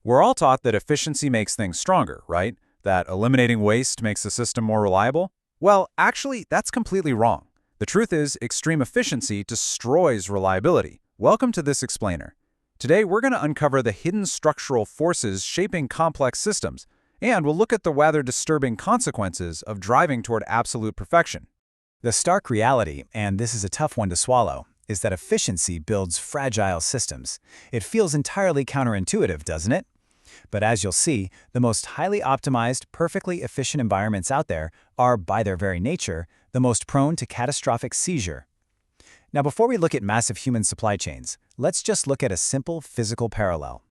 We're all taught that efficiency makes things stronger, right? That eliminating waste makes the system more reliable? Well, actually, that's completely wrong. The truth is, extreme efficiency destroys reliability. Welcome to this explainer. Today, we're going to uncover the hidden structural forces shaping complex systems, and we'll look at the rather disturbing consequences of driving toward absolute perfection. The stark reality, and this is a tough one to swallow, is that efficiency builds fragile systems. It feels entirely counterintuitive, doesn't it? But as you'll see, the most highly optimized, perfectly efficient environments out there are, by their very nature, the most prone to catastrophic seizure. Now, before we look at massive human supply chains, let's just look at a simple physical parallel.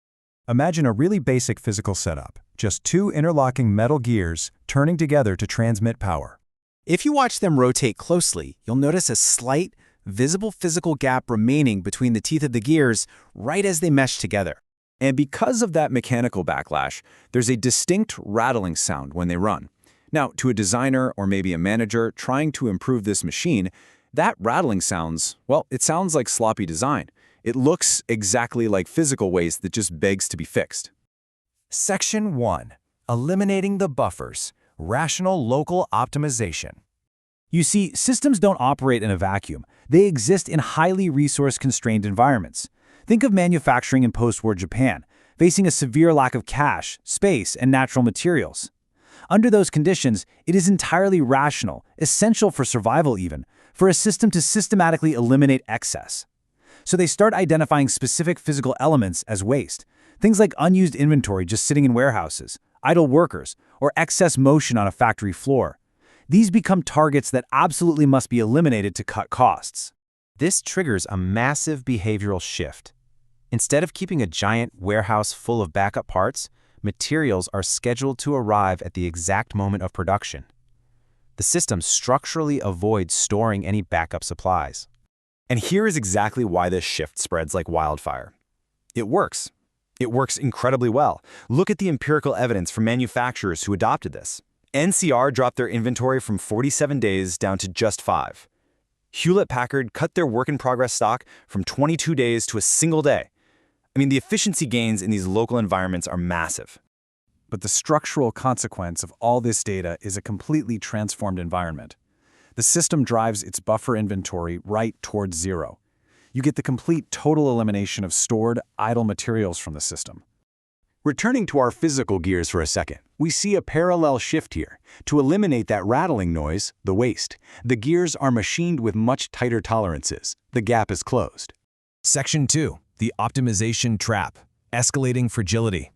Imagine a really basic physical setup, just two interlocking metal gears turning together to transmit power. If you watch them rotate closely, you'll notice a slight, visible physical gap remaining between the teeth of the gears right as they mesh together. And because of that mechanical backlash, there's a distinct rattling sound when they run. Now, to a designer or maybe a manager trying to improve this machine, that rattling sounds, well, it sounds like sloppy design. It looks exactly like physical waste that just begs to be fixed. Section 1. Eliminating the buffers. Rational local optimization. You see, systems don't operate in a vacuum. They exist in highly resource-constrained environments. Think of manufacturing in post-war Japan, facing a severe lack of cash, space, and natural materials. Under those conditions, it is entirely rational, essential for survival even, for a system to systematically eliminate excess. So they start identifying specific physical elements as waste, things like unused inventory just sitting in warehouses, idle workers, or excess motion on a factory floor. These become targets that absolutely must be eliminated to cut costs. This triggers a massive behavioral shift. Instead of keeping a giant warehouse full of backup parts, materials are scheduled to arrive at the exact moment of production. The system structurally avoids storing any backup supplies. And here is exactly why this shift spreads like wildfire. It works. It works incredibly well. Look at the empirical evidence from manufacturers who adopted this. NCR dropped their inventory from 47 days down to just 5. Hewlett-Packard cut their work-in-progress stock from 22 days to a single day. I mean, the efficiency gains in these local environments are massive. But the structural consequence of all this data is a completely transformed environment. The system drives its buffer inventory right towards zero. You get the complete total elimination of stored, idle materials from the system. Returning to our physical gears for a second, we see a parallel shift here. To eliminate that rattling noise, the waste, the gears are machined with much tighter tolerances. The gap is closed. Section 2. The optimization trap. Escalating fragility.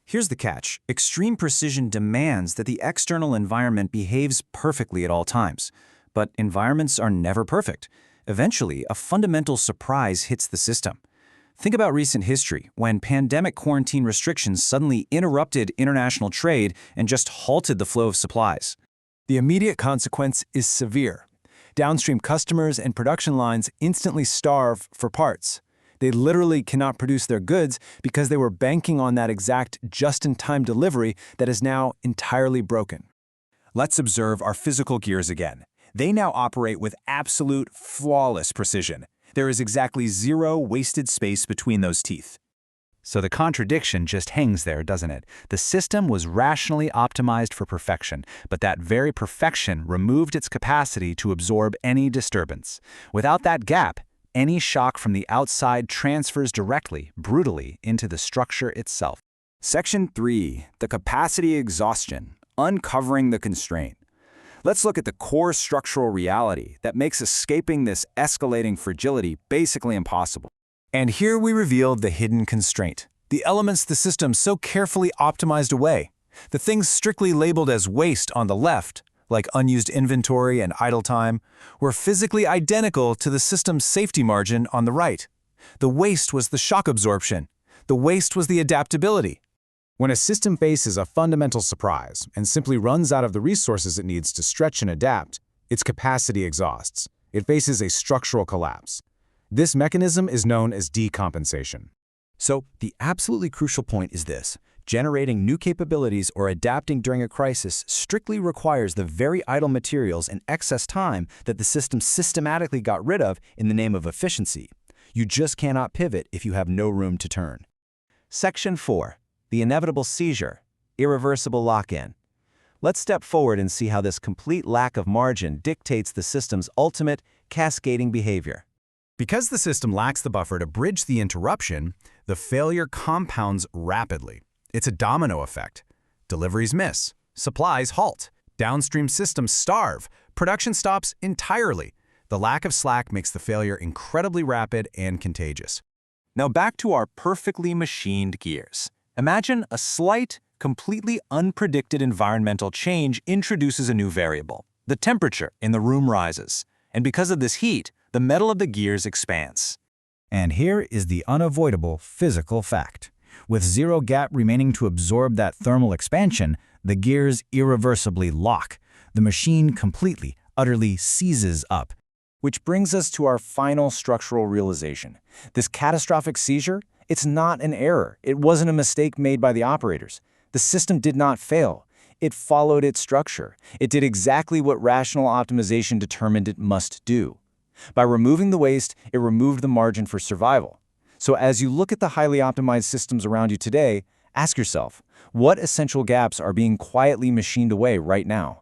Here's the catch. Extreme precision demands that the external environment behaves perfectly at all times. But environments are never perfect. Eventually, a fundamental surprise hits the system. Think about recent history, when pandemic quarantine restrictions suddenly interrupted international trade and just halted the flow of supplies. The immediate consequence is severe. Downstream customers and production lines instantly starve for parts. They literally cannot produce their goods because they were banking on that exact just-in-time delivery that is now entirely broken. Let's observe our physical gears again. They now operate with absolute, flawless precision. There is exactly zero wasted space between those teeth. So the contradiction just hangs there, doesn't it? The system was rationally optimized for perfection, but that very perfection removed its capacity to absorb any disturbance. Without that gap, any shock from the outside transfers directly, brutally, into the structure itself. Section 3. The capacity exhaustion. Uncovering the constraint. Let's look at the core structural reality that makes escaping this escalating fragility basically impossible. And here we reveal the hidden constraint. The elements the system so carefully optimized away. The things strictly labeled as waste on the left, like unused inventory and idle time, were physically identical to the system's safety margin on the right. The waste was the shock absorption. The waste was the adaptability. When a system faces a fundamental surprise and simply runs out of the resources it needs to stretch and adapt, its capacity exhausts. It faces a structural collapse. This mechanism is known as decompensation. So, the absolutely crucial point is this. Generating new capabilities or adapting during a crisis strictly requires the very idle materials and excess time that the system systematically got rid of in the name of efficiency. You just cannot pivot if you have no room to turn. Section 4. the inevitable seizure, irreversible lock-in. Let's step forward and see how this complete lack of margin dictates the system's ultimate cascading behavior. Because the system lacks the buffer to bridge the interruption, the failure compounds rapidly. It's a domino effect. Deliveries miss, supplies halt, downstream systems starve, production stops entirely. The lack of slack makes the failure incredibly rapid and contagious. Now back to our perfectly machined gears. Imagine a slight, completely unpredicted environmental change introduces a new variable. The temperature in the room rises, and because of this heat, the metal of the gears expands. And here is the unavoidable physical fact. With zero gap remaining to absorb that thermal expansion, the gears irreversibly lock. The machine completely, utterly seizes up. Which brings us to our final structural realization. This catastrophic seizure, it's not an error. It wasn't a mistake made by the operators. The system did not fail. It followed its structure. It did exactly what rational optimization determined it must do. By removing the waste, it removed the margin for survival. So as you look at the highly optimized systems around you today, ask yourself, what essential gaps are being quietly machined away right now?